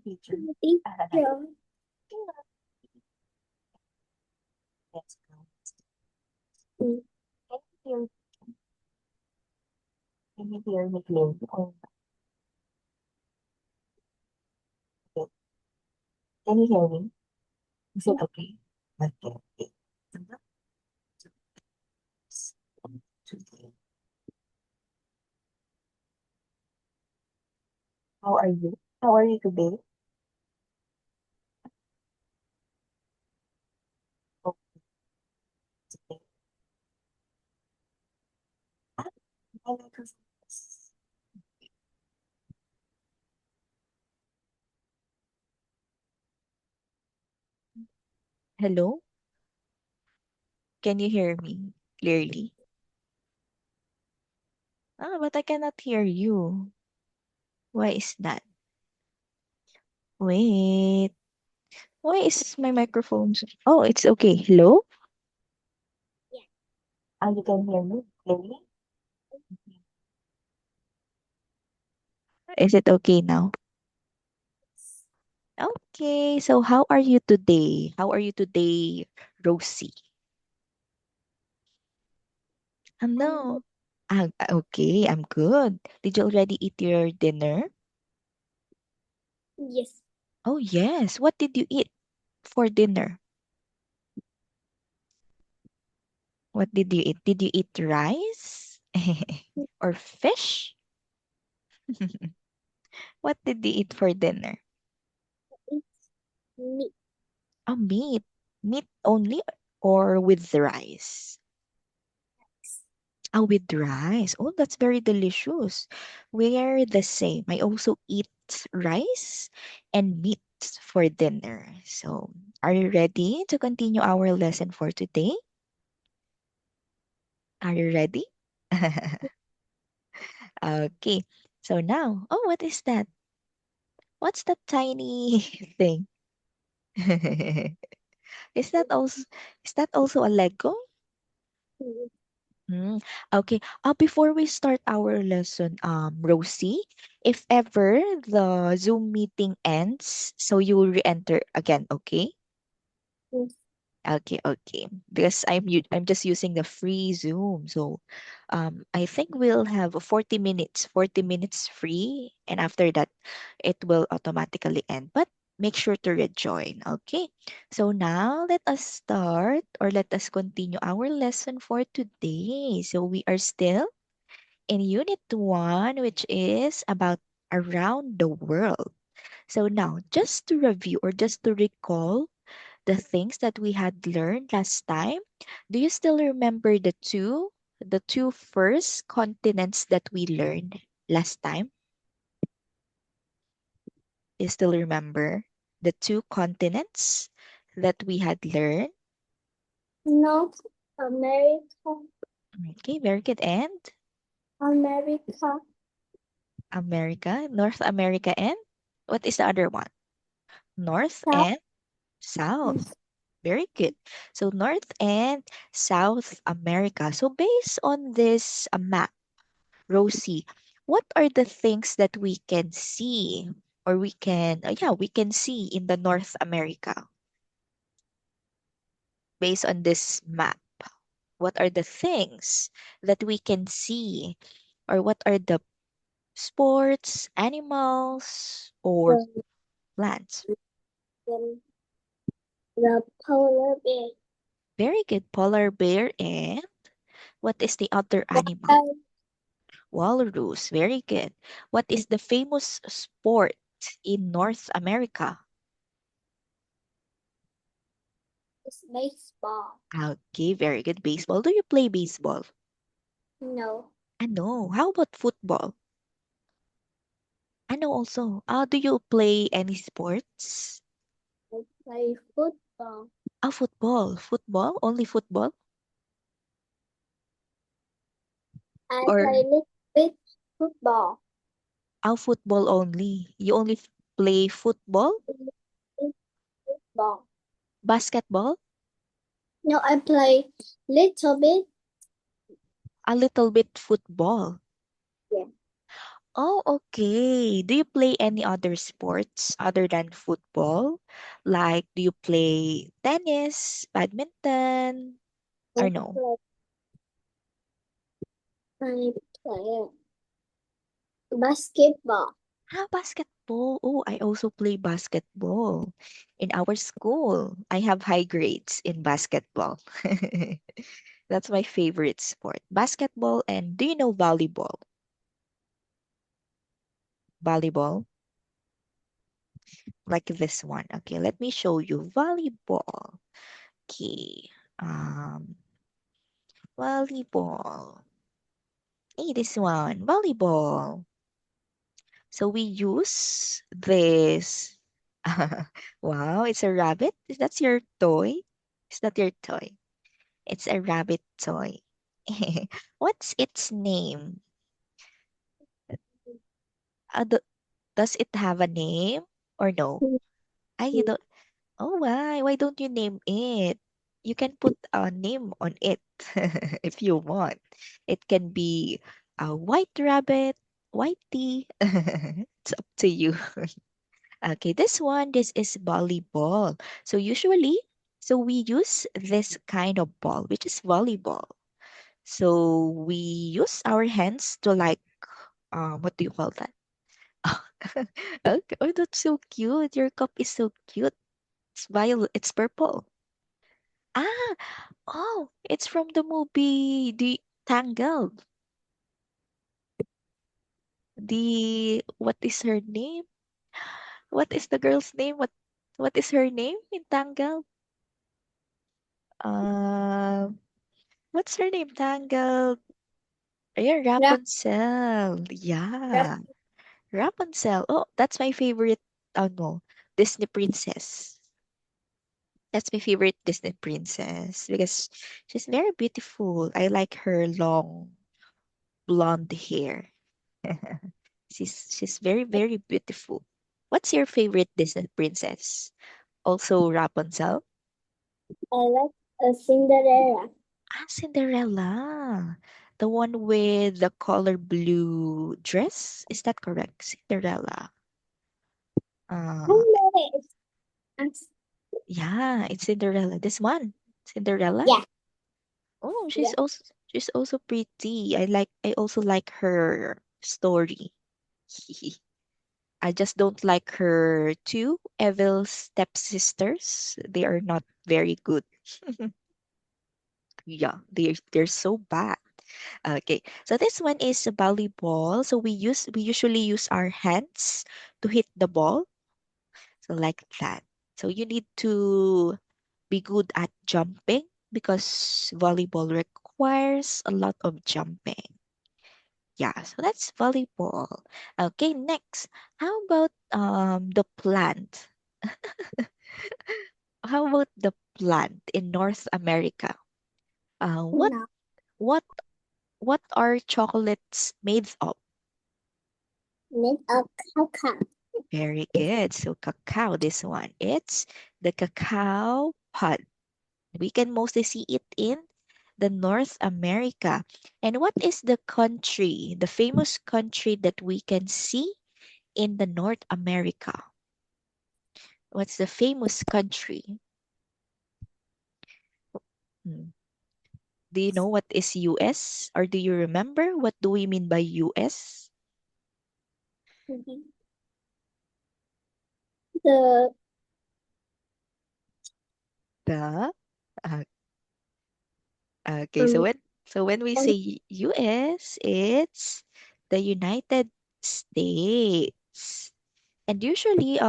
Teacher. Thank you. Let's go. Mm. Can you hear me clearly? Okay. Can you hear me? Is it okay? Okay. Okay. How are you? How are you today? Okay. Ah, my microphone is- Hello? Can you hear me clearly? Ah, but I cannot hear you. Why is that? Wait. Why is my microphone? Oh, it's okay. Hello? Ah, you can hear me clearly? Is it okay now? Okay. So how are you today? How are you today, Rosie? No. Okay, I'm good. Did you already eat your dinner? Yes. Oh, yes. What did you eat for dinner? What did you eat? Did you eat rice or fish? What did you eat for dinner? It's me. Oh, meat. Meat only or with the rice? Oh, with rice. Oh, that's very delicious. We're the same. I also eat rice and meat for dinner. So, are you ready to continue our lesson for today? Are you ready? Okay. So now, oh, what is that? What's that tiny thing? Is that also a Lego? Mm. Mm, okay. Before we start our lesson, Rosie, if ever the Zoom meeting ends, so you will re-enter again, okay? Yes. Okay, okay. Because I'm just using the free Zoom. So I think we'll have 40 minutes free, and after that it will automatically end. But make sure to rejoin, okay? So now let us start or let us continue our lesson for today. So we are still in Unit 1, which is about around the world. So now, just to review or just to recall the things that we had learned last time. Do you still remember the two first continents that we learned last time? You still remember the two continents that we had learned? North America. Okay, very good. And America. America, North America, and what is the other one? North South. and South. Very good. So North and South America. So based on this map, Rosie, what are the things that we can see or we can see in the North America based on this map? What are the things that we can see or what are the sports, animals, or The, plants? the polar bear. Very good. Polar bear and what is the other animal? Water Walrus. Very good. What is the famous sport in North America? is baseball. Okay, very good. Baseball. Do you play baseball? No. No. How about football? I know also. Do you play any sports? I play football. Football. Football? Only football? I Or play little bit football. football only? You only play football? Football. Basketball? No, I play little bit. A little bit football. Yeah. Oh, okay. Do you play any other sports other than football? Like, do you play tennis, badminton, I or no? play, I play basketball. Ah, basketball. Oh, I also play basketball in our school. I have high grades in basketball. That's my favorite sport. Basketball and do you know volleyball? Volleyball, like this one. Okay, let me show you volleyball. Okay. Um, volleyball. Hey, this one, volleyball. So we use this. Wow, it's a rabbit. Is that your toy? Is that your toy? It's a rabbit toy. What's its name? Do, does it have a name or no? I you don't. Oh, why? Why don't you name it? You can put a name on it if you want. It can be a white rabbit, whitey. It's up to you. Okay, this is volleyball. So usually, so we use this kind of ball, which is volleyball. So we use our hands to like, what do you call that? Okay. Oh, that's so cute. Your cup is so cute. It's violet. It's purple. Ah, oh, it's from the movie The Tangled. What is her name? What is the girl's name? What is her name in Tangled? Um, what's her name? Tangled. Yeah, Rap, Rapunzel. rap, Yeah, Rapunzel. Oh, that's my favorite. Oh no, Disney princess. That's my favorite Disney princess because she's very beautiful. I like her long blonde hair. She's very beautiful. What's your favorite Disney princess? Also Rapunzel? I like a Cinderella. Ah, Cinderella. The one with the color blue dress? Is that correct? Cinderella. Uh, Oh, no, it's, yeah, it's Cinderella. This one, Cinderella. yeah, Oh, yeah. she's also pretty. I also like her story. I just don't like her two evil stepsisters. They are not very good. Yeah, they're so bad. Okay, so this one is a volleyball. So we usually use our hands to hit the ball. So like that. So you need to be good at jumping because volleyball requires a lot of jumping. Yeah, so that's volleyball. Okay, next. How about the plant? How about the plant in North America? Uh, what No, what what are chocolates made of? made of cacao. Very good. So cacao, this one. It's the cacao pod. We can mostly see it in the North America. And what is the country, the famous country that we can see in the North America? What's the famous country? Hmm. Do you know what is US? Or do you remember what do we mean by US? Mhm. The The uh, okay, um, so when we say US, it's the United States. And usually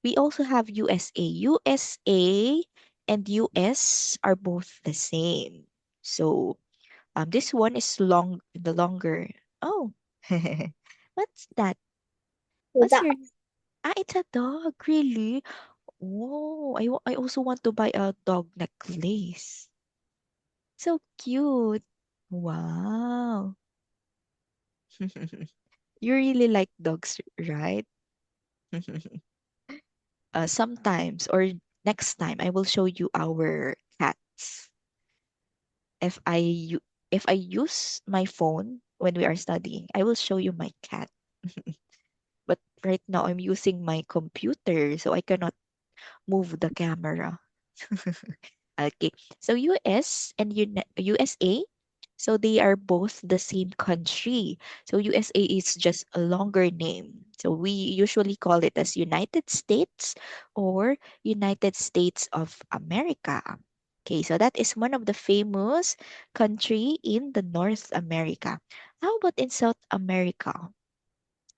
we also have USA. USA and US are both the same. So this one is the longer. Oh. What's that? What's the your Ah, it's a dog, really? Oh, I also want to buy a dog necklace. So cute. Wow. You really like dogs, right? Sometimes or next time I will show you our cats. If I use my phone, when we are studying. I will show you my cat. But right now I'm using my computer, so I cannot move the camera. Okay. So US and USA, so they are both the same country. So USA is just a longer name. So we usually call it as United States or United States of America. Okay, so that is one of the famous country in the North America. How about in South America?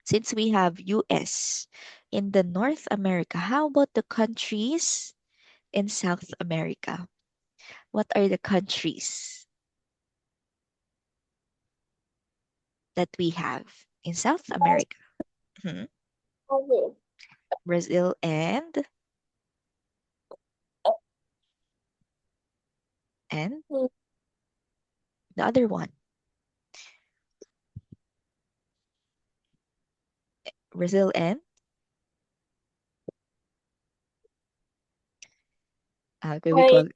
Since we have US in the North America, how about the countries in South America? What are the countries that we have in South America? Mhm. Brazil. Brazil and Mm. the other one. Brazil and okay, we Ar- call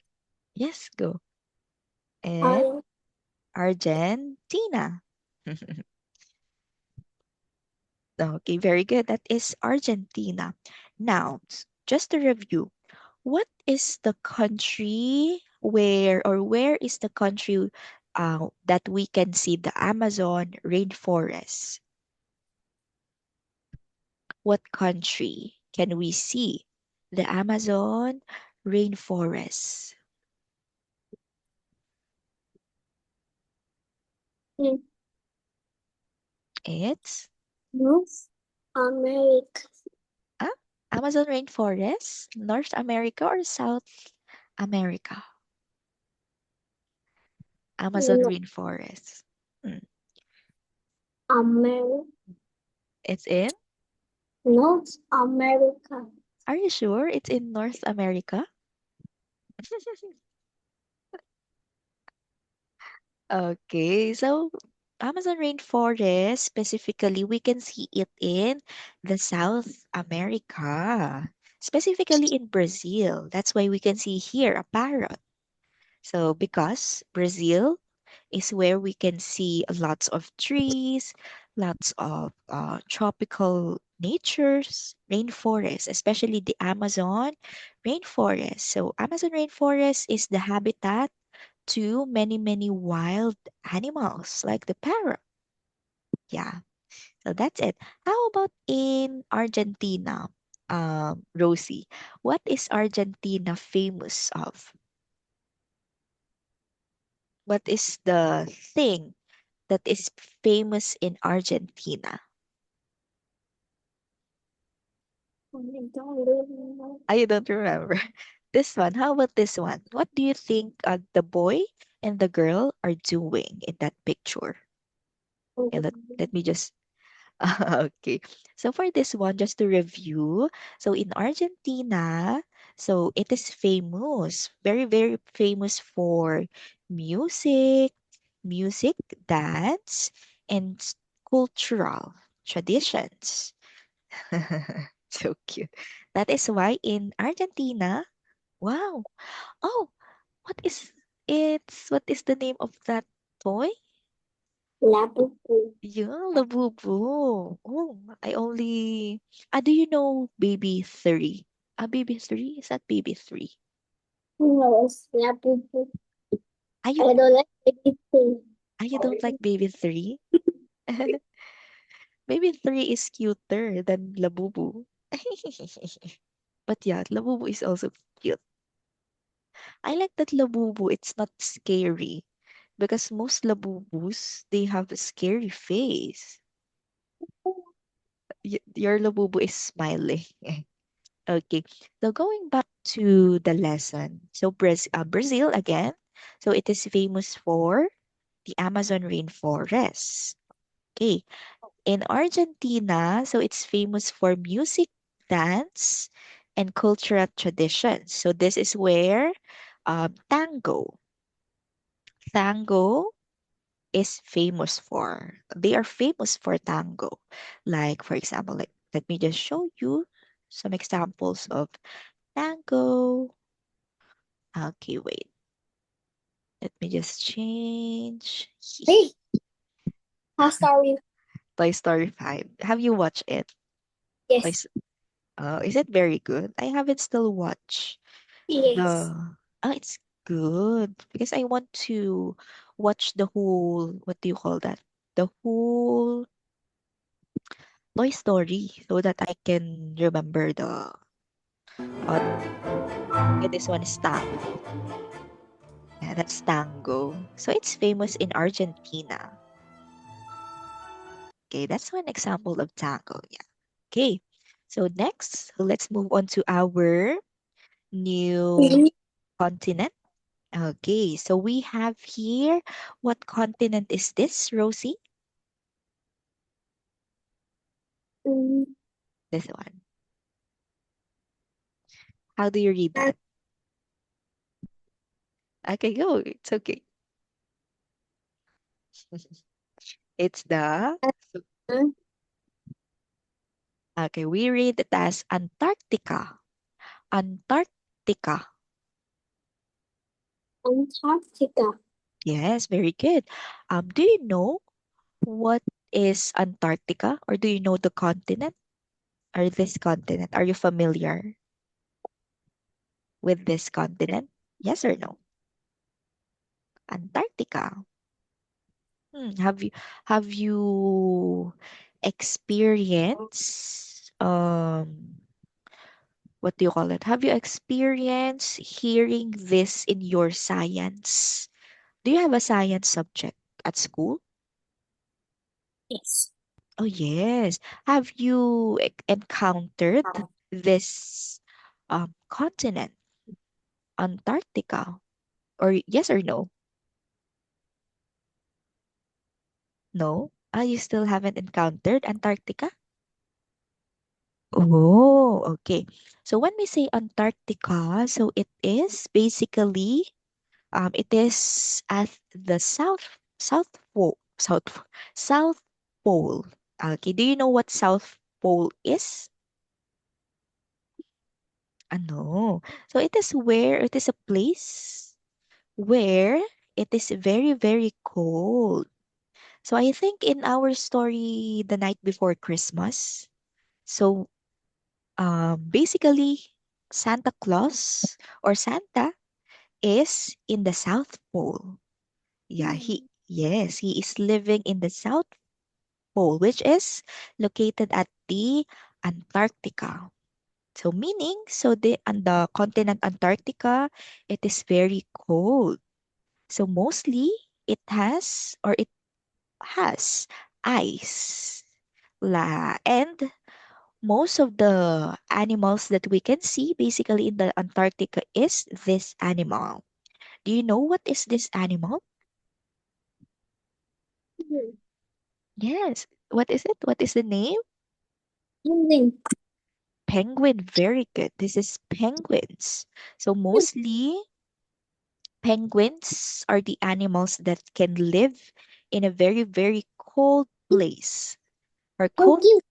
yes, go. And Ar- Argentina. Okay, very good. That is Argentina. Now, just to review, what is the country where is the country that we can see the Amazon rainforest? What country can we see the Amazon rainforest? mm, It's North America. ah, Amazon rainforest, North America or South America? Amazon No, rainforest. Hmm, America. It's in? North America. Are you sure it's in North America? Okay, so Amazon rainforest specifically, we can see it in the South America, specifically in Brazil. That's why we can see here a parrot. So because Brazil is where we can see lots of trees, lots of tropical natures, rainforests, especially the Amazon rainforest. So Amazon rainforest is the habitat to many, many wild animals like the parrot. Yeah, so that's it. How about in Argentina, Rosie? What is Argentina famous of? What is the thing that is famous in Argentina? I don't really know. I don't remember. This one. How about this one? What do you think the boy and the girl are doing in that picture? And let me just okay. So for this one, just to review, so in Argentina, so it is famous, very, very famous for music, music, dance, and cultural traditions. So cute. That is why in Argentina, wow. Oh, what is the name of that toy? Labubu. Yeah, Labubu. Oh, I only do you know Baby 3? Baby 3? Is that Baby 3? No, it's Labubu. Ah, you, I don't like anything. you don't like Baby 3? Baby 3 is cuter than Labubu. But yeah, Labubu is also cute. I like that Labubu, it's not scary. Because most Labubus, they have a scary face. Your Labubu is smiling. Okay, so going back to the lesson. So Brazil again. So it is famous for the Amazon rainforest. Okay, in Argentina, so it's famous for music, dance, and cultural traditions. So this is where tango is famous for. They are famous for tango. Like, for example, like let me just show you some examples of tango. Okay, wait. Let me just change. Hey, Story. Toy Story 5. Have you watched it? Toy Yes. S- is it very good? I haven't still watched Yes. the. Oh, it's good because I want to watch the whole. What do you call that? The whole Toy Story so that I can remember the. Uh, okay, this one is Tango. Yeah, that's Tango. So it's famous in Argentina. Okay, that's one example of Tango. Yeah. Okay. So next, let's move on to our new continent. Okay, so we have here, what continent is this, Rosie? Mm, This one. How do you read uh, that? Okay, go. It's okay. It's the. uh, Okay, we read it as Antarctica. Antarctica. Antarctica. Yes, very good. Do you know what is Antarctica, or do you know the continent or this continent? Are you familiar with this continent? Yes or no? Antarctica. Have you experienced what do you call it? Have you experienced hearing this in your science? Do you have a science subject at school? Yes. Oh yes. Have you encountered this continent, Antarctica? Or yes or no? No? You still haven't encountered Antarctica? Oh, okay. So when we say Antarctica, so it is basically it is at the south pole. Okay, do you know what South Pole is? No. So it is a place where it is very, very cold. So I think in our story the night before Christmas, so basically Santa Claus or Santa is in the South Pole. Yeah, Mm. he is living in the South Pole, which is located at the Antarctica. So meaning, so the on the continent Antarctica, it is very cold. So mostly it has ice. And most of the animals that we can see basically in the Antarctica is this animal. Do you know what is this animal? Mm. Yes. What is it? What is the name? Penguin. Penguin. Very good. This is penguins. So mostly penguins are the animals that can live in a very, very cold place or So cold cute.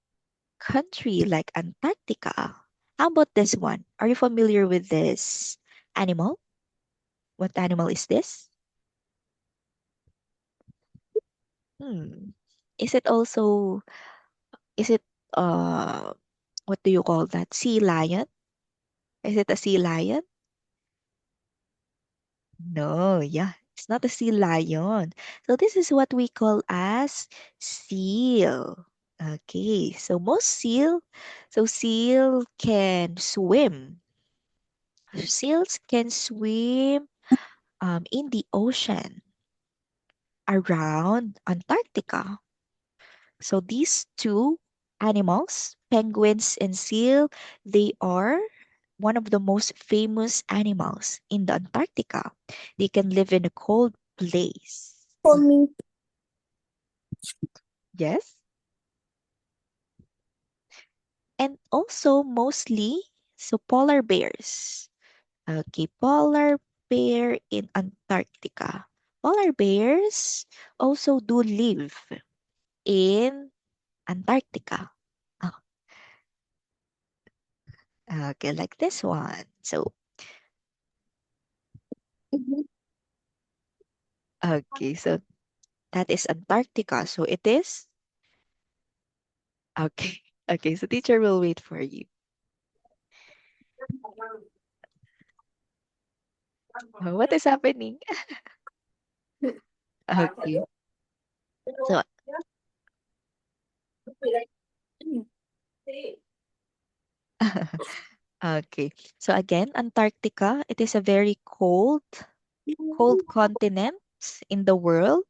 country like Antarctica. How about this one? Are you familiar with this animal? What animal is this? Hmm. Is it also, is it, uh, what do you call that? Sea lion? Is it a sea lion? No, yeah, it's not a sea lion. So this is what we call as seal. Okay, so seal can swim. Seals can swim in the ocean around Antarctica. So these two animals, penguins and seal, they are one of the most famous animals in the Antarctica. They can live in a cold place. For me. Yes. And also mostly, so polar bears. Okay, polar bear in Antarctica. Polar bears also do live in Antarctica. Oh, okay, like this one. So, Mhm. okay, so That is Antarctica. So it is okay. Okay, so teacher will wait for you. Oh, what is happening? Okay. So okay. So again, Antarctica, it is a very cold continent in the world.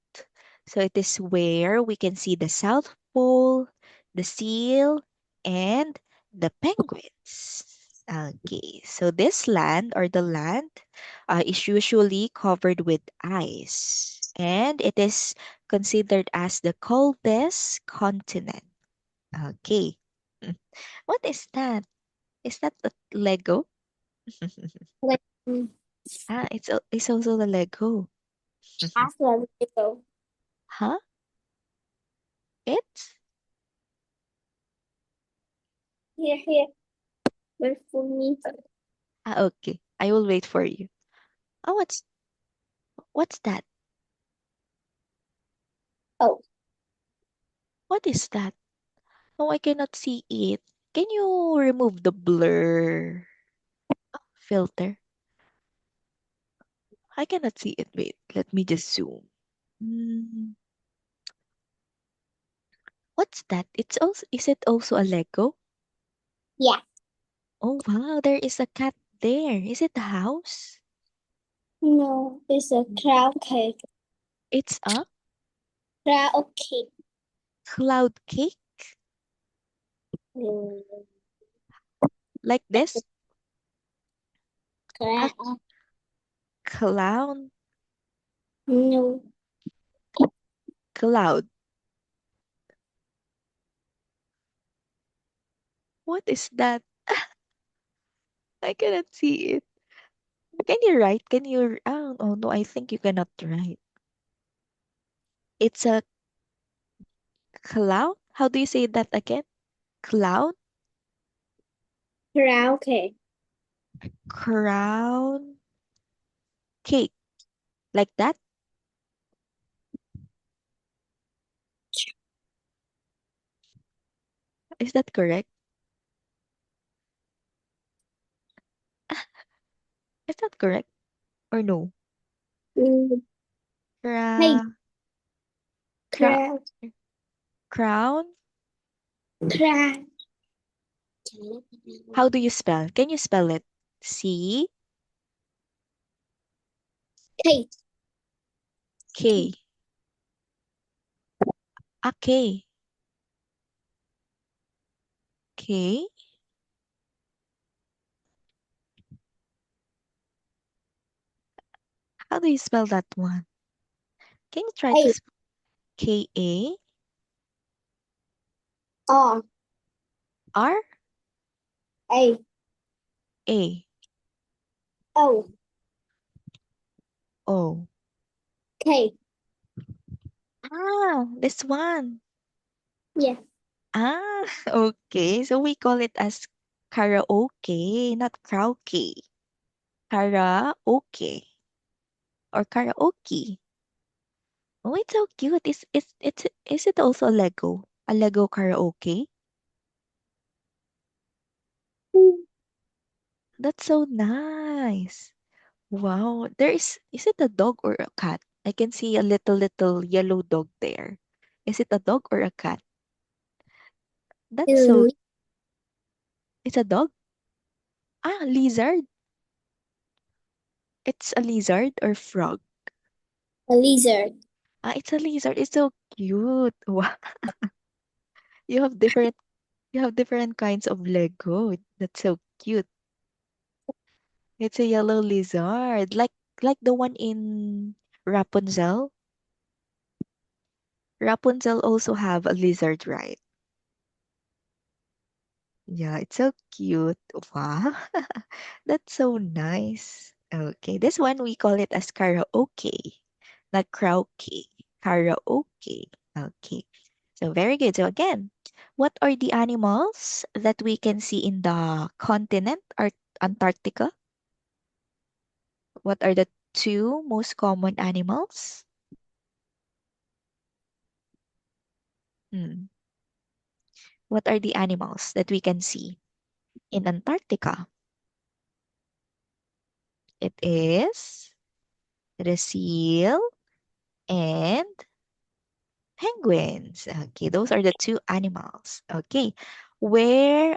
So it is where we can see the South Pole, the seal, and the penguins. Okay, so this land or the land is usually covered with ice, and it is considered as the coldest continent. Okay. What is that? Is that a Lego? Like, mm, It's also the Lego. ask them to go. Huh? It's Here. Wait for me. okay. I will wait for you. Oh, what's that? Oh, What is that? Oh, I cannot see it. Can you remove the blur filter? I cannot see it. Wait, let me just zoom. Mm, what's that? It's also Is it also a Lego? yeah. Oh wow, there is a cat there. Is it a house? No, it's a crowd cake. It's a Crowd cake. cloud cake Mm, like this. A crowd. clown No, cloud. What is that? I cannot see it. Can you write? Can you? Oh no, I think you cannot write. It's a cloud. How do you say that again? Cloud, crowd cake. crown, cake, like that. Is that correct? Is that correct or no? Mm, hey, Cra, cra, crowd. crown. Crowd. How do you spell? Can you spell it? C Cake. K. A K. K. How do you spell that one? Can you try to Hey, spell K A R. R A. A O. O? K. This one. Yeah. Ah, okay. So we call it as karaoke, not karaoke. Karaoke or karaoke. Oh, it's so cute. Is it also a Lego? A Lego karaoke? Mm, That's so nice. Wow. Is it a dog or a cat? I can see a little yellow dog there. Is it a dog or a cat? That's so It's It's a dog? Lizard. It's a lizard or frog. a lizard. It's a lizard. It's so cute. Wow. You have different you have different kinds of Lego. That's so cute. It's a yellow lizard. Like the one in Rapunzel. Rapunzel also have a lizard, right? Yeah, it's so cute. Wow. That's so nice. Okay, this one we call it as karaoke, not karaoke. Karaoke. Okay. So very good. So again, what are the animals that we can see in the continent or Antarctica? What are the two most common animals? Hmm. What are the animals that we can see in Antarctica? It is the seal and penguins. Okay, those are the two animals. Okay, where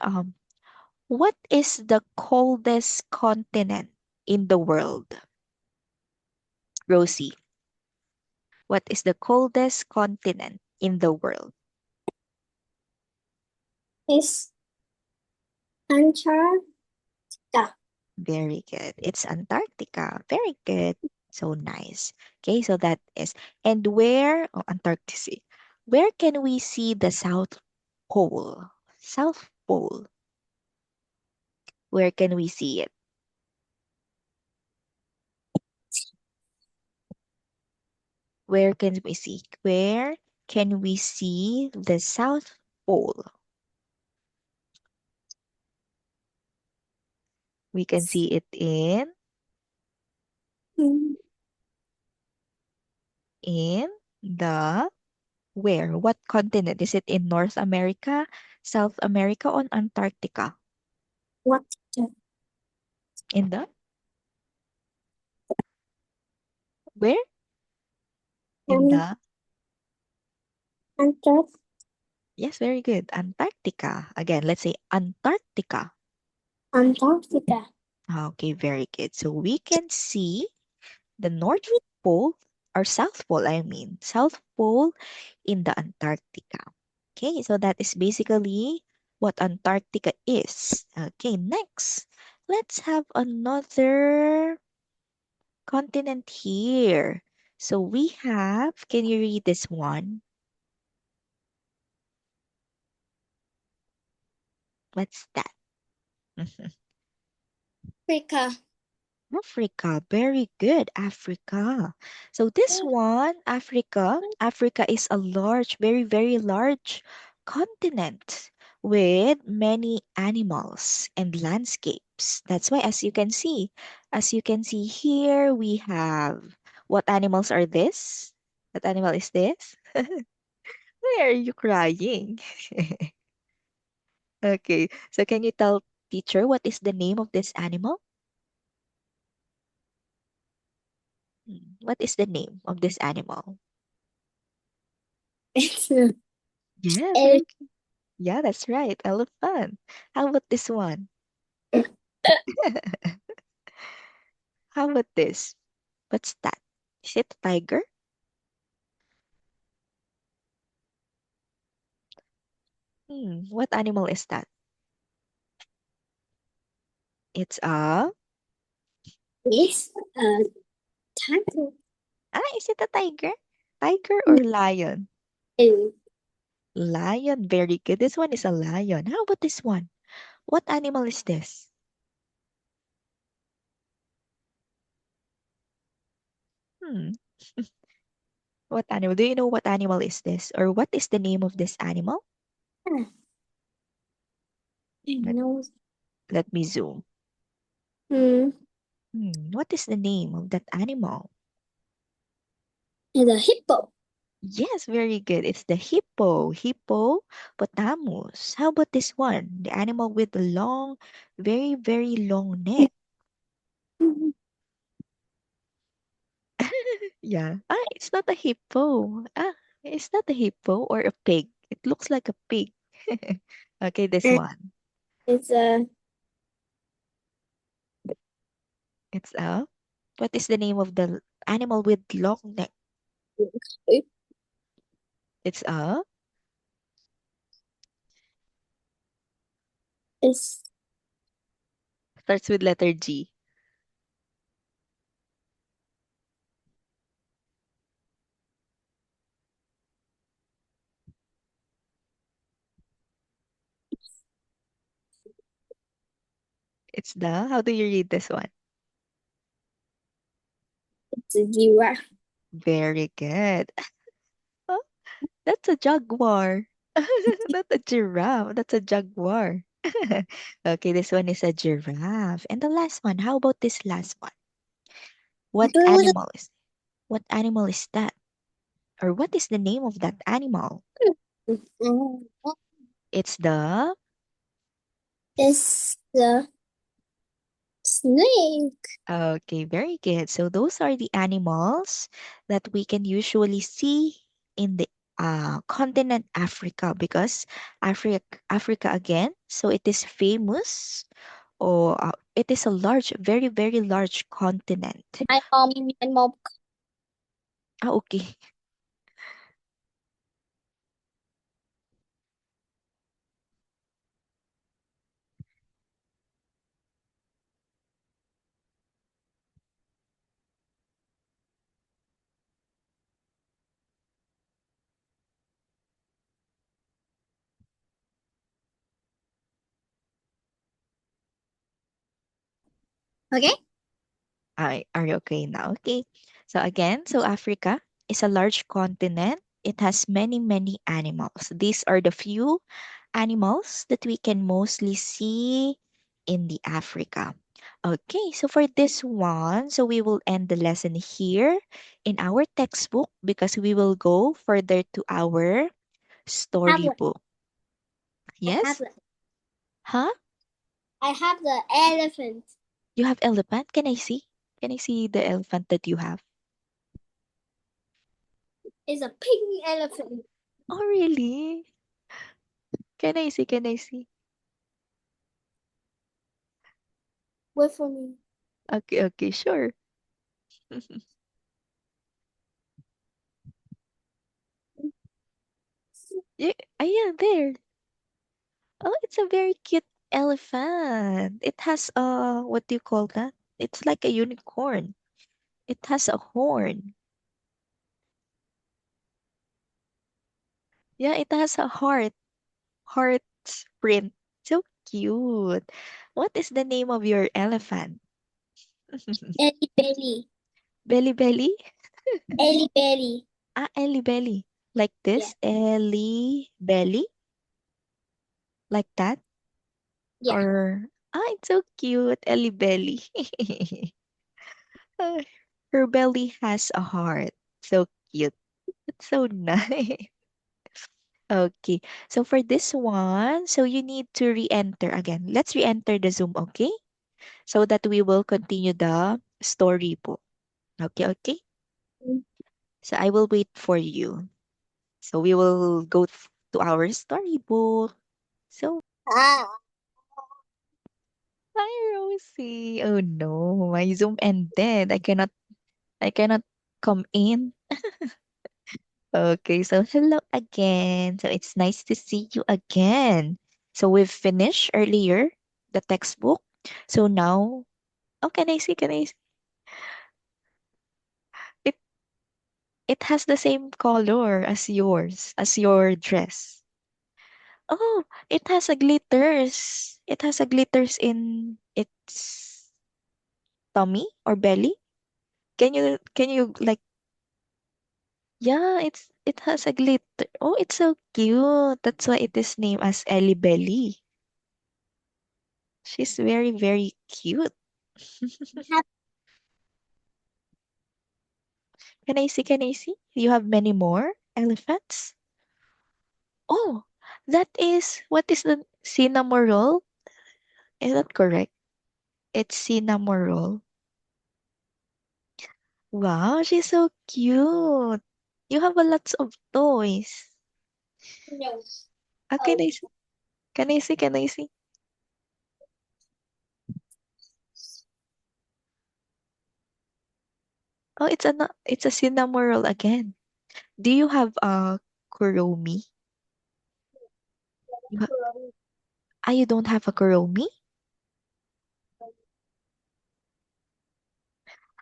what is the coldest continent in the world? Rosie, what is the coldest continent in the world? It's Antarctica. Very good. It's Antarctica. Very good. So nice. Okay, so that is. And where, oh, Antarctica, where can we see the South Pole? South Pole. Where can we see it? Where can we see? Where can we see the South Pole? We can see it Mm, in the where? What continent? Is it in North America, South America, or Antarctica? what the In the where? In um, the Antarctica. yes, very good. Antarctica. Again, let's say Antarctica. Antarctica. Okay, very good. So we can see the North Pole or South Pole, I mean, South Pole in the Antarctica. Okay, so that is basically what Antarctica is. Okay, next, let's have another continent here. So we have, can you read this one? What's that? Africa. Africa, very good, Africa. So this one, Africa is a large, very, very large continent with many animals and landscapes. That's why, as you can see here, we have what animals are this? What animal is this? Why are you crying? Okay, so can you tell teacher what is the name of this animal? What is the name of this animal? It's Yes, el- yeah, that's right. Elephant. How about this one? How about this? What's that? Is it a tiger? What animal is that? It's a it's a tiger. is it a tiger? Tiger or lion? And Lion, very good. This one is a lion. How about this one? What animal is this? Hmm. What animal? Do you know what animal is this? Or what is the name of this animal? Let, nose. let me zoom. Mm, What is the name of that animal? and a hippo. Yes, very good. It's the hippo, hippopotamus. How about this one? The animal with the long, very, very long neck. Mm, Yeah. It's not a hippo. It's not a hippo or a pig. It looks like a pig. Okay, this and one. it's a It's a. What is the name of the animal with long neck? It's a. it's Starts with letter G. It's the. How do you read this one? it's a giraffe. Very good. That's a jaguar. Not a giraffe. That's a jaguar. Okay, this one is a giraffe. And the last one, how about this last one? What Blue. animal is that? Or what is the name of that animal? Mm. It's the It's the snake. Okay, very good. So those are the animals that we can usually see in the continent Africa because Africa again. So it is famous or it is a large, very, very large continent. My mom Ah, okay. Okay. Are you okay now? Okay. So again, so Africa is a large continent. It has many, many animals. These are the few animals that we can mostly see in the Africa. Okay, so for this one, so we will end the lesson here in our textbook because we will go further to our Tablet. storybook. Yes? Tablet. Huh? I have the elephant. You have elephant? Can I see? Can I see the elephant that you have? It's a pink elephant. Oh, really? Can I see? Can I see? Wait for me. Okay, okay, sure. Yeah, yeah, there. Oh, it's a very cute elephant. It has what do you call that? It's like a unicorn. It has a horn. Yeah, it has a heart print. So cute. What is the name of your elephant? Ellie Belly. Belly Belly? Ellie Belly. Ah, Ellie Belly. Like Yeah. this? Ellie Belly? Like that? Yeah. Or it's so cute, Ellie Belly. Ah, her belly has a heart. So cute. It's so nice. Okay. So for this one, so you need to re-enter again. Let's re-enter the Zoom, okay? So that we will continue the storybook. Okay, okay? So I will wait for you. So we will go to our storybook. So, Ah. hi Rosie. Oh no, my Zoom ended. I cannot come in. Okay, so hello again. So it's nice to see you again. So we've finished earlier the textbook. So now, oh, can I see? Can I see? It it has the same color as yours, as your dress. Oh, it has a glitters. It has a glitters in its tummy or belly. Can you like yeah, it has a glitter. Oh, it's so cute. That's why it is named as Ellie Belly. She's very, very cute. Can I see? Can I see? You have many more elephants? Oh, that is, what is the cinnamon roll? Is that correct? It's cinnamon roll. Wow, she's so cute. You have a lots of toys. No. Can Oh. I see? Can I see? Can I see? Oh, it's a cinnamon roll again. Do you have a kuromi? You don't have a kuromi?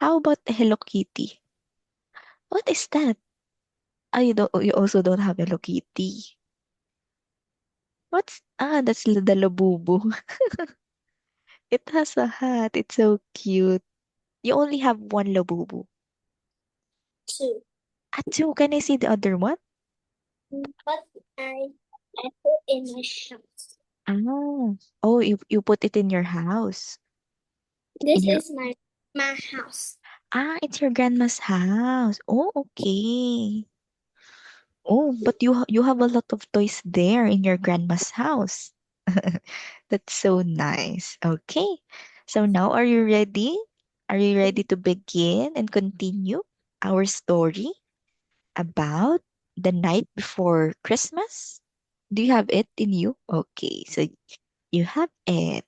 How about Hello Kitty? What is that? You also don't have Hello Kitty. That's the Labubu. It has a hat. It's so cute. You only have one Labubu. Two. Two. Can I see the other one? But I put in my house. Ah. Oh, you put it in your house. In This your is my house. it's your grandma's house. Oh, okay. Oh, but you have a lot of toys there in your grandma's house. That's so nice. Okay. So now are you ready? Are you ready to begin and continue our story about the night before Christmas? Do you have it in you? Okay, so you have it.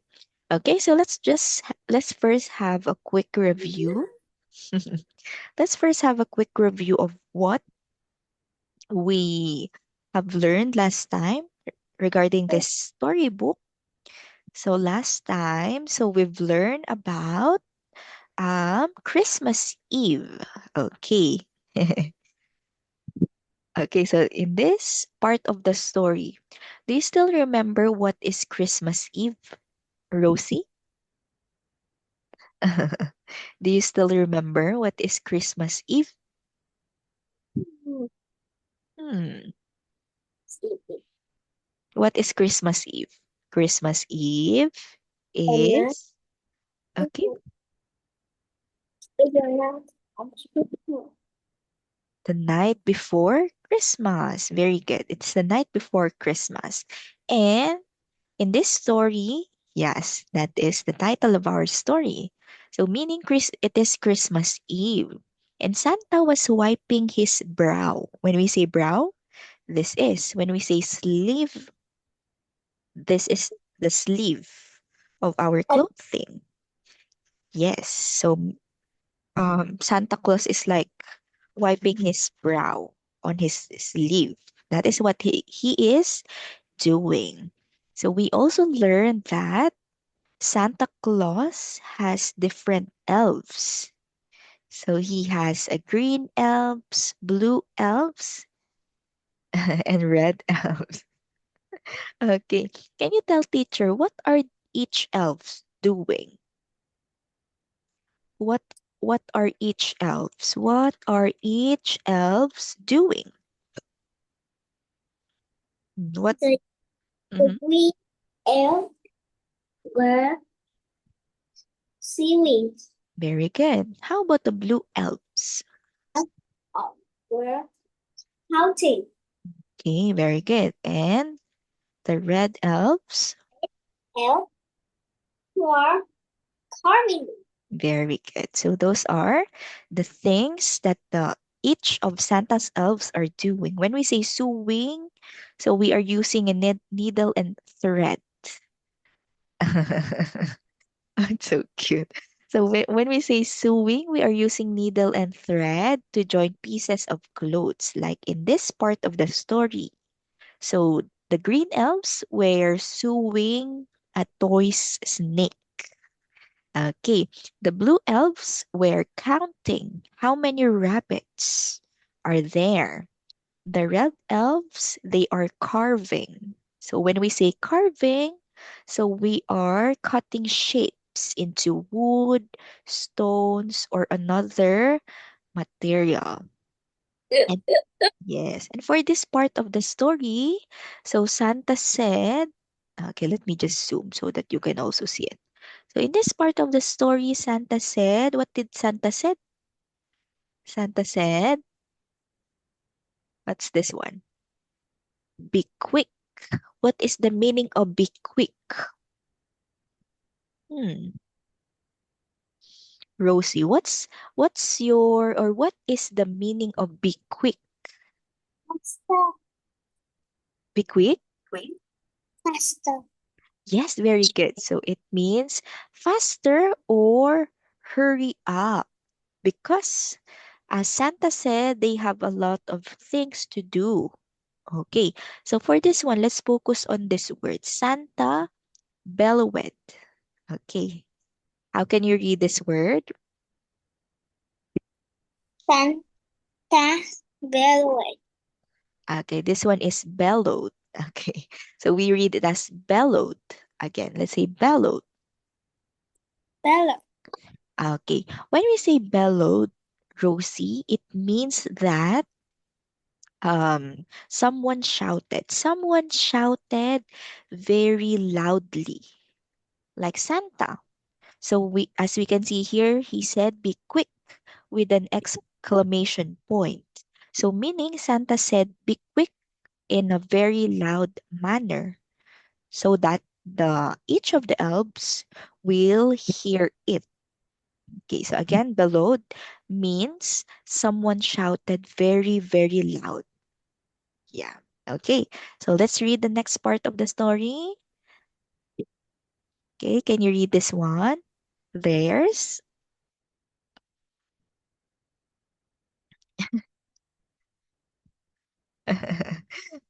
Okay, so let's first have a quick review. Let's first have a quick review of what we have learned last time regarding this storybook. So last time, so we've learned about Christmas Eve. Okay. Okay, so in this part of the story, do you still remember what is Christmas Eve, Rosie? Do you still remember what is Christmas Eve? Hmm. Hmm. Sleepy. What is Christmas Eve? Christmas Eve And then is okay. figure out how to do. The night before Christmas. Very good. It's the night before Christmas. And in this story, yes, that is the title of our story. So meaning it is Christmas Eve. And Santa was wiping his brow. When we say brow, this is. When we say sleeve, this is the sleeve of our clothing. Yes. So Santa Claus is like wiping his brow on his sleeve. That is what he is doing. So we also learned that Santa Claus has different elves. So he has a green elves, blue elves, and red elves. Okay. Can you tell teacher what are each elves doing? What what are each elves? What are each elves doing? What? The Mhm. green elf were swimming. Very good. How about the blue elves? Were counting. Okay, very good. And the red elves? Elf were carving. Very good. So those are the things that the each of Santa's elves are doing. When we say sewing, so we are using a needle and thread. It's so cute. So when we say sewing, we are using needle and thread to join pieces of clothes, like in this part of the story. So the green elves were sewing a toy's snake. Okay, the blue elves were counting how many rabbits are there. The red elves, they are carving. So when we say carving, so we are cutting shapes into wood, stones, or another material. And yes, and for this part of the story, so Santa said, okay, let me just zoom so that you can also see it. So in this part of the story, Santa said, what did Santa said? Santa said, what's this one? Be quick. What is the meaning of be quick? Hmm. Rosie, what's your or what is the meaning of be quick? Faster. Be quick? Faster. Yes, very good. So it means faster or hurry up because as Santa said, they have a lot of things to do. Okay, so for this one, let's focus on this word, Santa bellowed. Okay, how can you read this word? Santa bellowed. Okay, this one is bellowed. Okay, so we read it as bellowed. Again, let's say bellowed. Bellow. Okay, when we say bellowed, Rosie, it means that someone shouted very loudly, like Santa. So we as we can see here, he said be quick with an exclamation point. So meaning Santa said be in a very loud manner so that each of the elves will hear it. Okay, so again, bellowed means someone shouted very, very loud. Yeah. Okay, so let's read the next part of the story. Okay, can you read this one? There's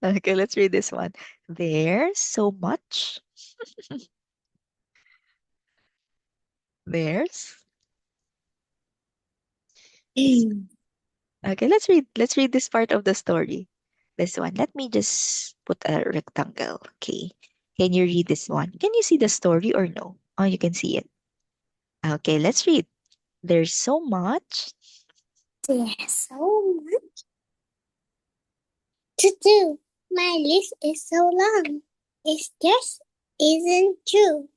okay, let's read this one. There's so much. There's okay, let's read this part of the story. This one. Let me just put a rectangle. Okay. Can you read this one? Can you see the story or no? Oh, you can see it. Okay, let's read. There's so much. There's so much to do. My list is so long. It just isn't true.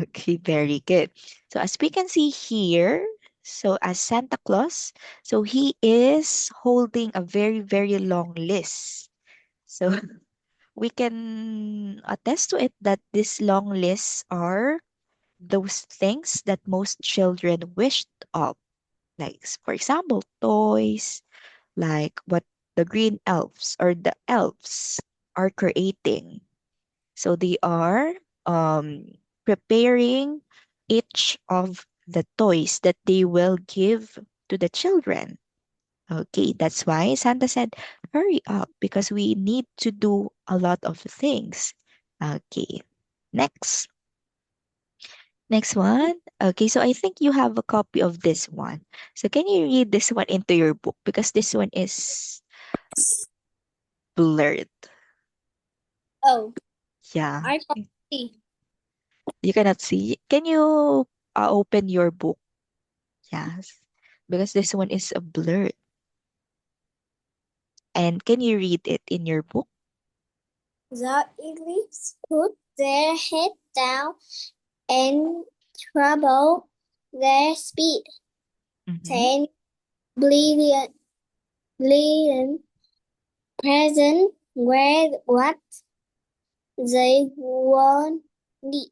Okay, very good. So as we can see here, so as Santa Claus, so he is holding a very, very long list. So we can attest to it that these long lists are those things that most children wished of. Like, for example, toys, like what the green elves or the elves are creating. So they are preparing each of the toys that they will give to the children. Okay, that's why Santa said, hurry up because we need to do a lot of things. Okay, next. Next one. Okay, so I think you have a copy of this one. So can you read this one into your book because this one is blurred. Oh, Yeah, I can't see. you cannot see. Can you open your book? Yes, because this one is a blurred. And can you read it in your book? The elites put their head down and treble their speed. Mhm. 10 billion present were what they want need.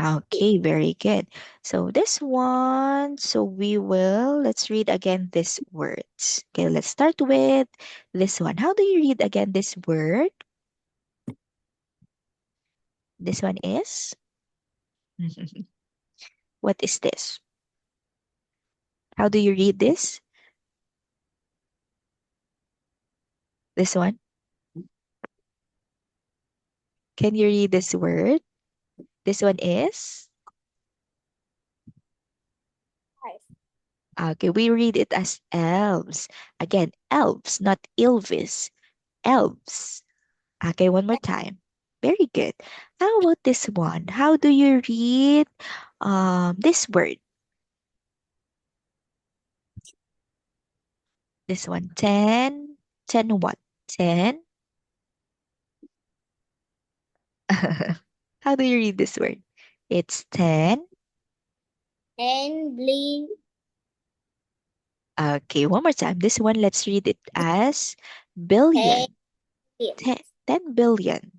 Okay, very good. So this one, so let's read again these words. Okay, let's start with this one. How do you read again this word? This one is? What is this? How do you read this? This one? Can you read this word? This one is? Okay, we read it as elves. Again, elves, not Ilvis. Elves. Okay, one more time. Very good. How about this one? How do you read this word? This one, 10. 10 what? 10? How do you read this word? It's 10. And bleed Okay, one more time. This one, let's read it as billion. 10, 10 billion.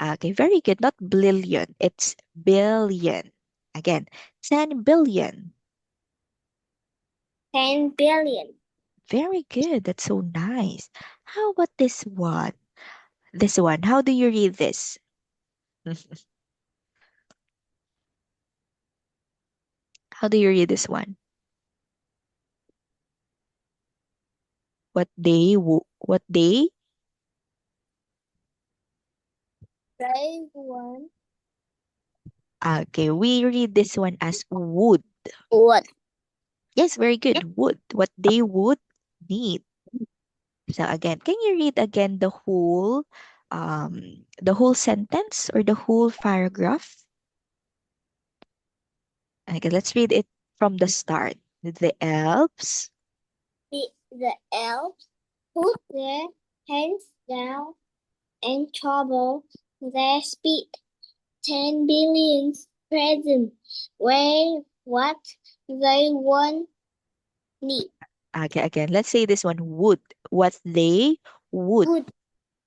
Okay, very good. Not billion. It's billion. Again, 10 billion. 10 billion. Very good. That's so nice. How about this one? This one. How do you read this? How do you read this one? What they? They want Okay, we read this one as would. what? Yes, very good. Would. What they would need. So again, can you read again the whole sentence or the whole paragraph? Okay, let's read it from the start. The elves. The elves put their hands down and trouble their speed. 10 billion present were what they want need. Okay, again, let's say this one would. What they Wood. Wood.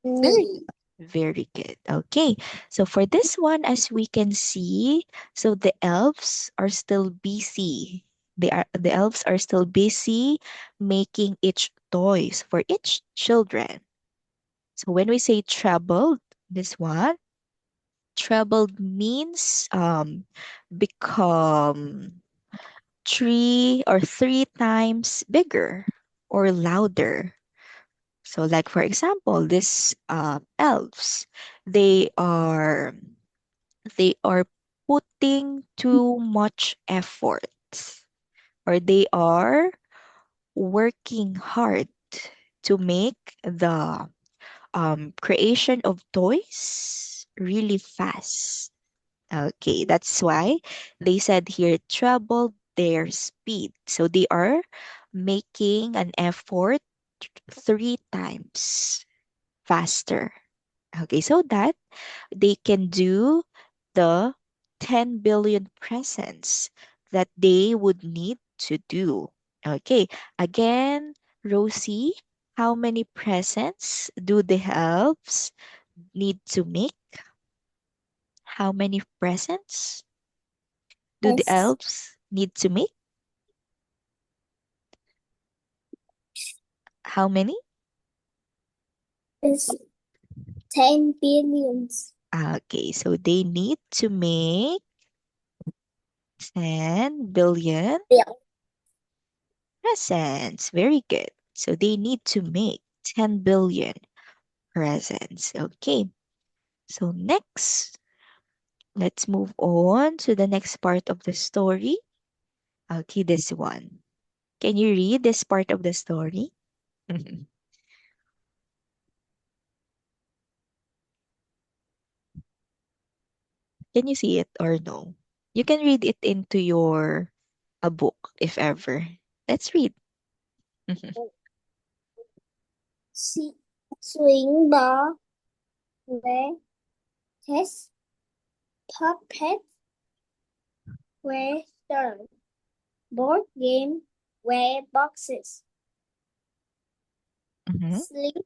Very, very good. Okay. So for this one, as we can see, so the elves are still busy. The elves are still busy making each toys for each children. So when we say trebled, this one, trebled means become three times bigger or louder. So, like for example, this elves, they are they are putting too much effort, or they are working hard to make the creation of toys really fast. Okay, that's why they said here treble their speed. So they are making an effort three times faster. Okay, so that they can do the 10 billion presents that they would need to do. Okay, again, Rosie, how many presents do the elves need to make? How many presents do the Yes. elves need to make? How many? It's 10 billions. Okay, so they need to make 10 billion Yeah. presents. Very good. So they need to make 10 billion presents. Okay, so next, let's move on to the next part of the story. Okay, this one. Can you read this part of the story? Can you see it or no? You can read it into your a book if ever. Let's read. See, swing ball, where test, puppet, where turn, board game, where boxes, Mhm. sleep,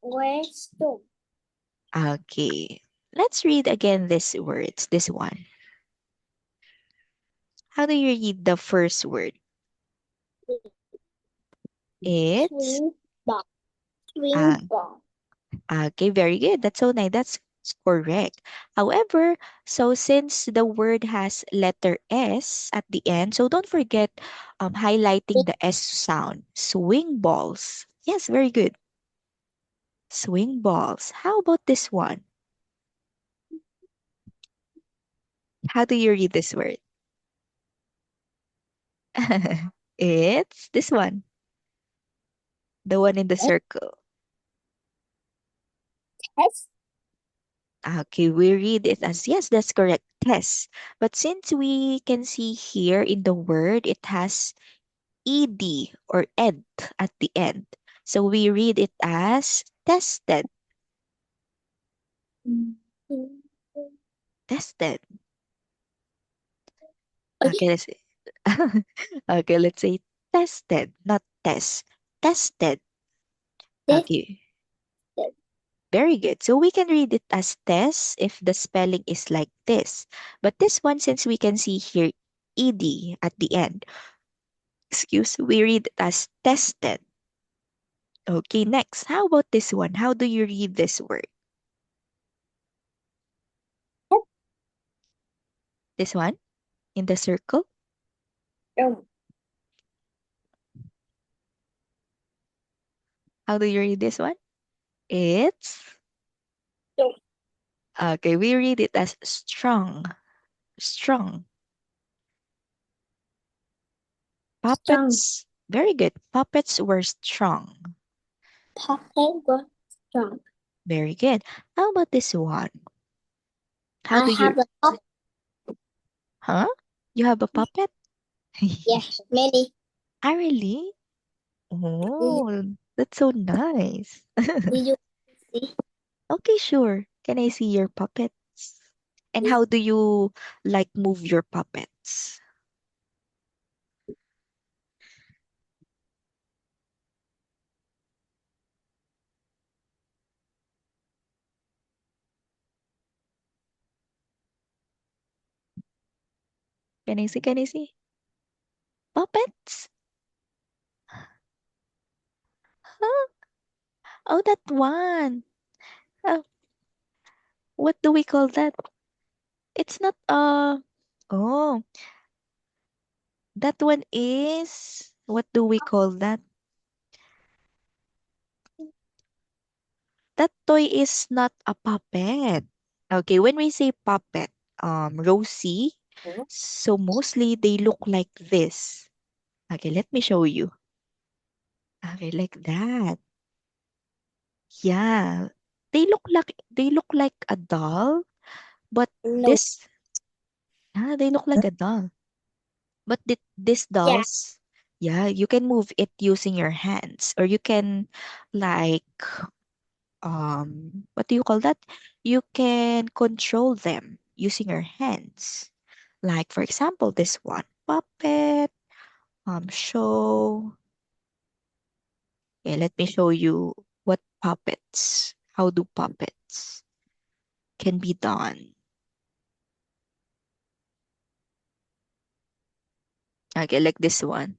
where stone, Okay. Let's read again these words. This one. How do you read the first word? It's swing ball, uh, swing ball. okay, very good. That's so nice. That's correct. However, so since the word has letter S at the end, so don't forget highlighting the S sound. Swing balls. Yes, very good. Swing balls. How about this one? How do you read this word? It's this one, the one in the circle. Test, Okay, we read it as yes, that's correct. Test. But since we can see here in the word, it has ed or ed at the end. So we read it as tested. mm, Tested. Okay, let's okay, let's say tested, not test. Tested. test, Okay. Very good. So we can read it as test if the spelling is like this. But this one, since we can see here ed at the end, we read it as tested. Okay, next. How about this one? How do you read this word? This one in the circle? stone, How do you read this one? It's stone, okay, we read it as strong. Strong. strong, Puppets. Very good. Puppets were strong. puppet was strong. Very good. How about this one? How I do you have a puppet. huh? You have a puppet? Yes, many. Ah, really? Did Oh, that's so nice. did you see? Okay, sure. Can I see your puppets? And Yes. how do you like move your puppets? Can I see? Can I see? Puppets? Huh? Oh, that one. Oh, what do we call that? It's not oh, that one is, what do we call that? That toy is not a puppet. Okay, when we say puppet, Rosie, Mhm. so mostly they look like this. Okay, let me show you. Okay, like that. Yeah. They look like a doll, but No. this they look like a doll. But this Yeah. dolls, yeah, you can move it using your hands, or you can like what do you call that? You can control them using your hands. Like for example, this one, puppet, show. Okay, let me show you what puppets, how do puppets can be done. Okay, like this one.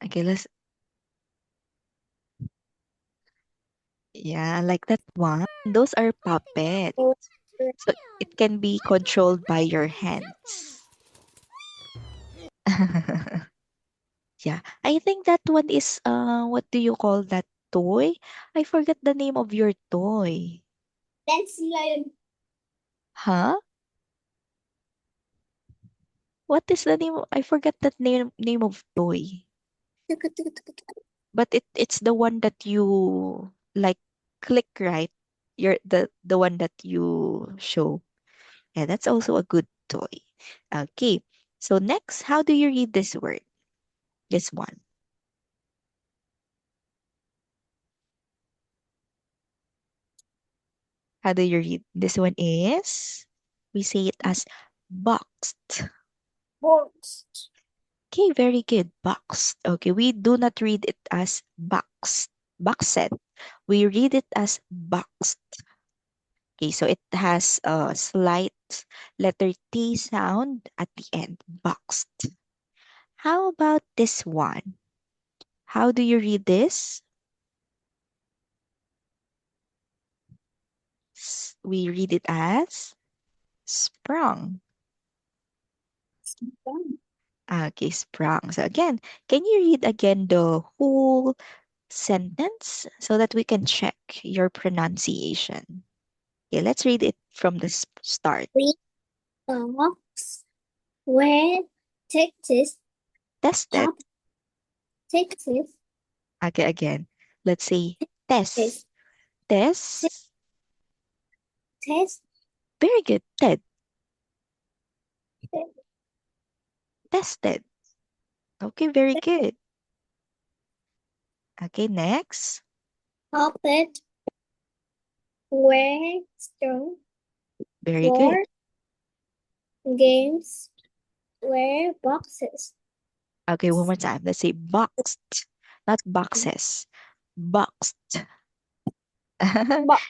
Okay, yeah, like that one. Those are puppets. So it can be controlled by your hands. Yeah, I think that one is what do you call that toy? I forgot the name of your toy. That's like Huh? What is the name? I forgot that name of toy. But it's the one that you like click, right? You're the one that you show. Yeah, that's also a good toy. Okay. So next, how do you read this word? This one. How do you read? This one is, we say it as boxed. box. Okay, very good. Boxed. Okay, we do not read it as boxed. Boxed. We read it as boxed. Okay, so it has a slight letter T sound at the end. Boxed. How about this one? How do you read this? We read it as sprung. Okay, sprung. So again, can you read again the whole sentence so that we can check your pronunciation? Okay, let's read it from the start. We box where Texas Tested. pop Texas Okay, again. Let's say is test. Test. test Very good. Ted. Tested. Okay, very good. Okay, next. puppet where strong Very good. for games where boxes. Okay, one more time. Let's say boxed, not boxes. Boxed. Box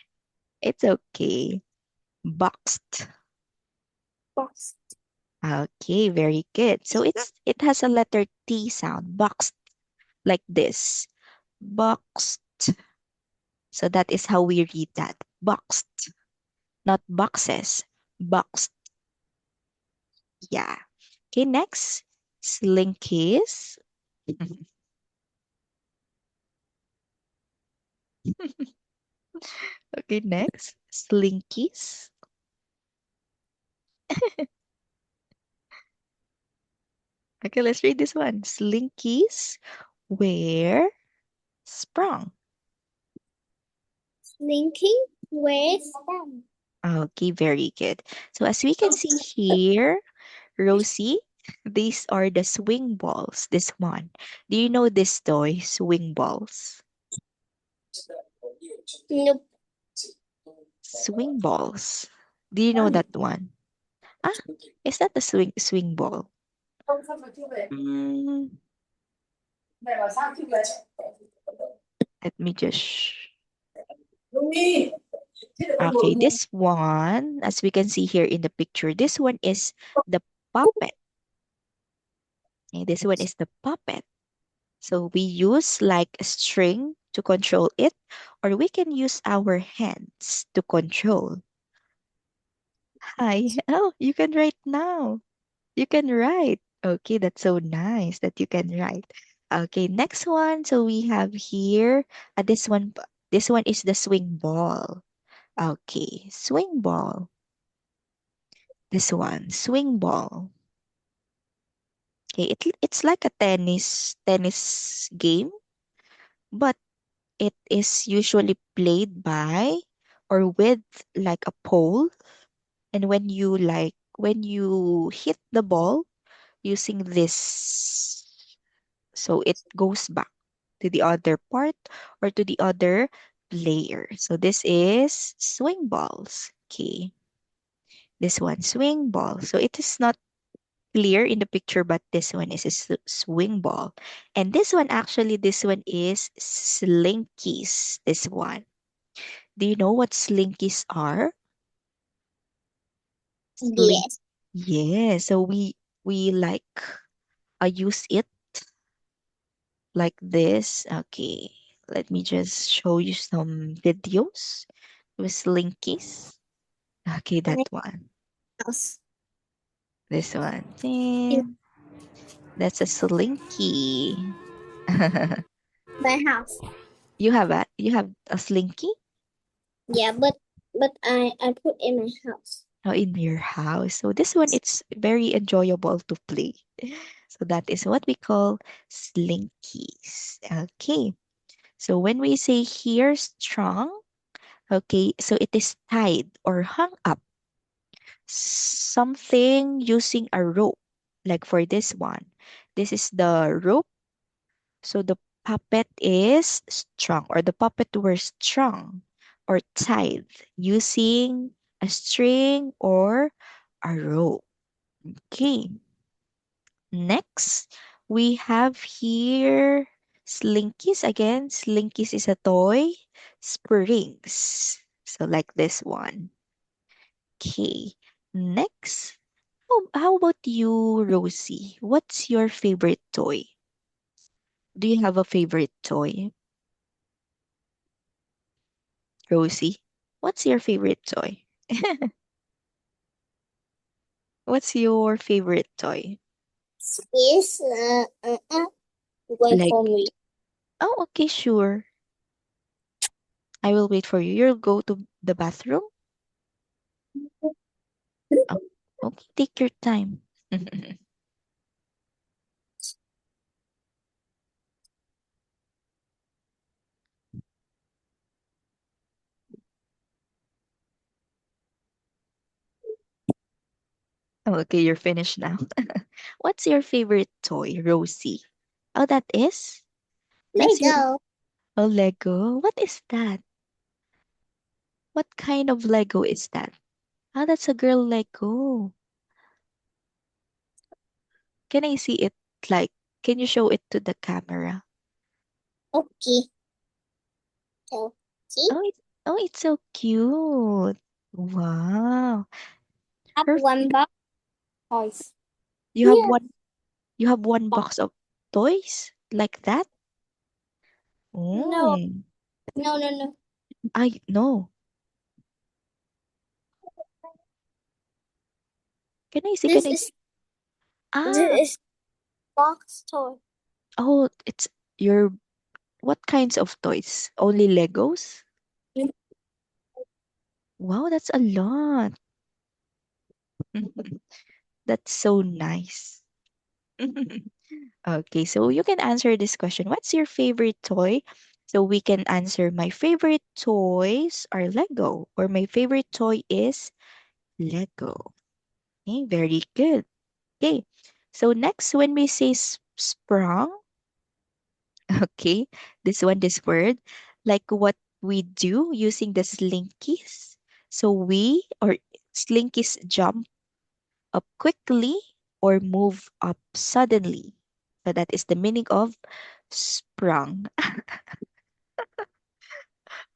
It's okay. Boxed. box. Okay, very good. So it has a letter T sound. Boxed, like this. Boxed. So that is how we read that. Boxed, not boxes. Boxed. Yeah. Okay, next. Slinkies. Okay, next. Slinkies. Okay, let's read this one. Slinkies were sprung. Linking where stand. Okay, very good. So as we can see here, Rosie, these are the swing balls. This one. Do you know this toy, swing balls? Nope. Swing balls. Do you know that one? Ah, is that a swing ball? Mm, let me just. Okay, this one, as we can see here in the picture, this one is the puppet. Okay, this one is the puppet. So we use like a string to control it, or we can use our hands to control. Hi. Oh, you can write now. You can write. Okay, that's so nice that you can write. Okay, next one. So we have here this one is the swing ball. Okay, swing ball. This one, swing ball. Okay, it's like a tennis game, but it is usually played by or with like a pole. And when you hit the ball using this, so it goes back to the other part or to the other player. So this is swing balls. Okay. This one, swing ball. So it is not clear in the picture, but this one is a swing ball. And this one is slinkies. This one. Do you know what slinkies are? Slink. Yes. Yeah. So we like use it like this. Okay. Let me just show you some videos with slinkies. Okay, that My one. house. This one. In Damn. That's a slinky. my house. You have a slinky? Yeah, but I put in my house. Oh, in your house. So this one, it's very enjoyable to play. So that is what we call slinkies. Okay. So when we say here strong, okay, so it is tied or hung up. Something using a rope. Like for this one, this is the rope. So the puppet is strung, or the puppet were strung or tied using a string or a rope. Okay. Next, we have here Slinkies. Again, Slinkies is a toy. Springs. So like this one. Okay. Next, oh, how about you, Rosie? What's your favorite toy? Do you have a favorite toy, Rosie? What's your favorite toy? What's your favorite toy? Is wait Like, for me. oh, okay, sure. I will wait for you. You'll go to the bathroom? Oh, okay, take your time. Oh, okay, you're finished now. What's your favorite toy, Rosie? Oh, that is? That's your Lego. oh, Lego. What is that? What kind of Lego is that? Ah, that's a girl Lego. Can I see it? Like, can you show it to the camera? Okay. So see, Oh, it's so cute. Wow. up Her, one box toys. you have Yeah. one box of toys like that? No, Oh, no. I know. Can I see? Can This I? is Ah, this is box toy. oh, it's your what kinds of toys? Only Legos? Wow, that's a lot. That's so nice. Okay, so you can answer this question. What's your favorite toy? So we can answer my favorite toys are Lego, or my favorite toy is Lego. Okay, very good. Okay, so next, when we say sprung, okay, this word, like what we do using the slinkies. So we or slinkies jump up quickly or move up suddenly. So that is the meaning of sprung.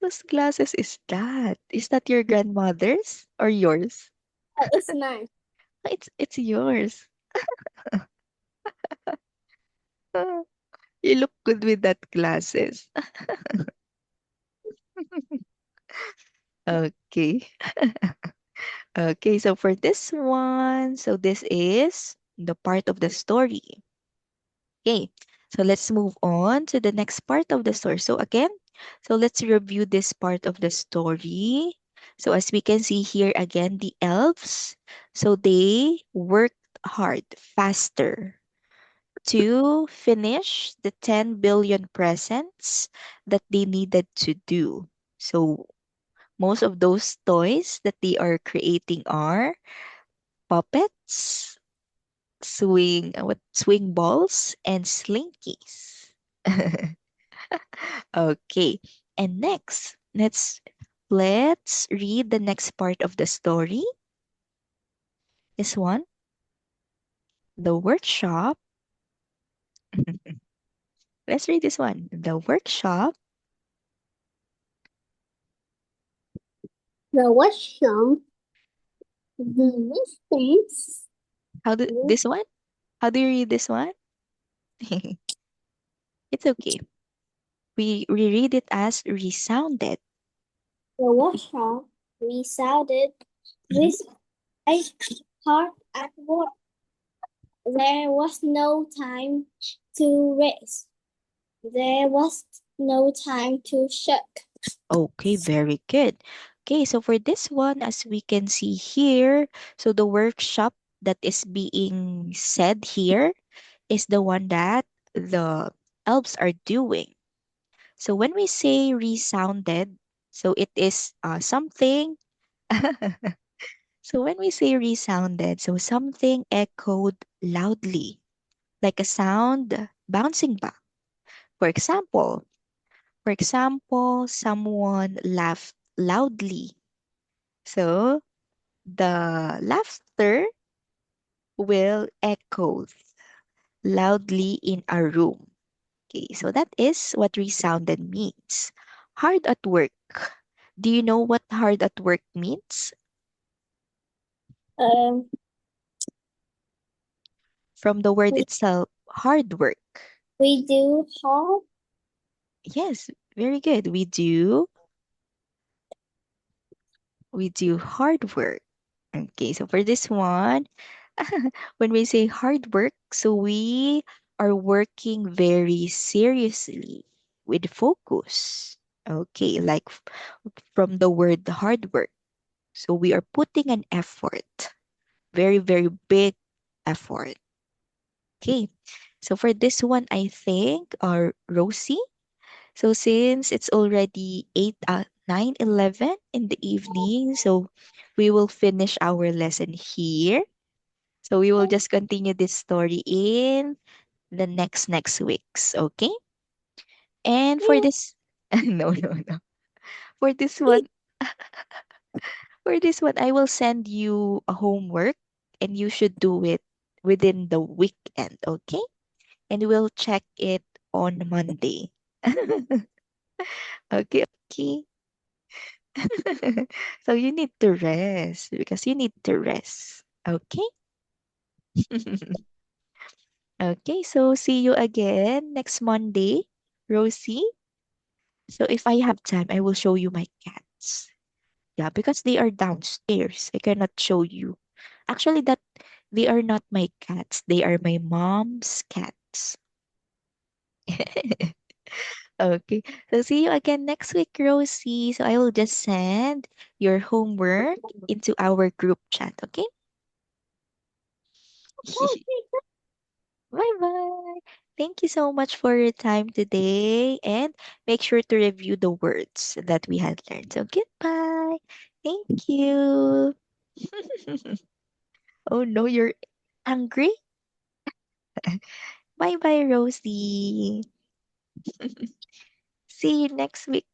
Whose glasses is that? Is that your grandmother's or yours? Oh, it's mine. It's yours. Ah, you look good with that glasses. Okay. Okay, so for this one, so this is the part of the story. Okay, so let's move on to the next part of the story. So again, so let's review this part of the story. So as we can see here again, the elves, so they worked hard, faster to finish the 10 billion presents that they needed to do. So most of those toys that they are creating are puppets, swing balls, and slinkies. Okay. And next, let's read the next part of the story. This one, the workshop. Let's read this one. The workshop. The washroom. These things. How do The this one? How do you read this one? It's okay. We read it as resounded. washroom resounded Mhm. with a hard at work. There was no time to rest. There was no time to shut. Okay, very good. Okay, so for this one, as we can see here, so the workshop that is being said here is the one that the elves are doing. So when we say resounded, so it is something. So when we say resounded, so something echoed loudly, like a sound bouncing back. For example, someone laughed loudly. So the laughter will echo loudly in a room. Okay, so that is what resounded means. Hard at work. Do you know what hard at work means? Um, From the word we, itself, hard work. we do hard. Yes, very good. We do hard work. Okay, so for this one, when we say hard work, so we are working very seriously with focus. Okay, like from the word hard work. So we are putting an effort, very, very big effort. Okay, so for this one, I think, Rosie. So since it's already 9:11 in the evening, so we will finish our lesson here. So we will just continue this story in the next weeks, okay? And for this no, no, no. For this one, I will send you a homework and you should do it within the weekend, okay? And we'll check it on Monday. Okay, okay. So you need to rest because you need to rest. Okay? Okay, so see you again next Monday, Rosie. So if I have time, I will show you my cats. Yeah, because they are downstairs. I cannot show you. Actually, that they are not my cats. They are my mom's cats. Okay. So see you again next week, Rosie. So I will just send your homework into our group chat, okay? Bye bye. Thank you so much for your time today and make sure to review the words that we had learned. So goodbye. Thank you. Oh no, you're angry? Bye bye, Rosie. See you next week.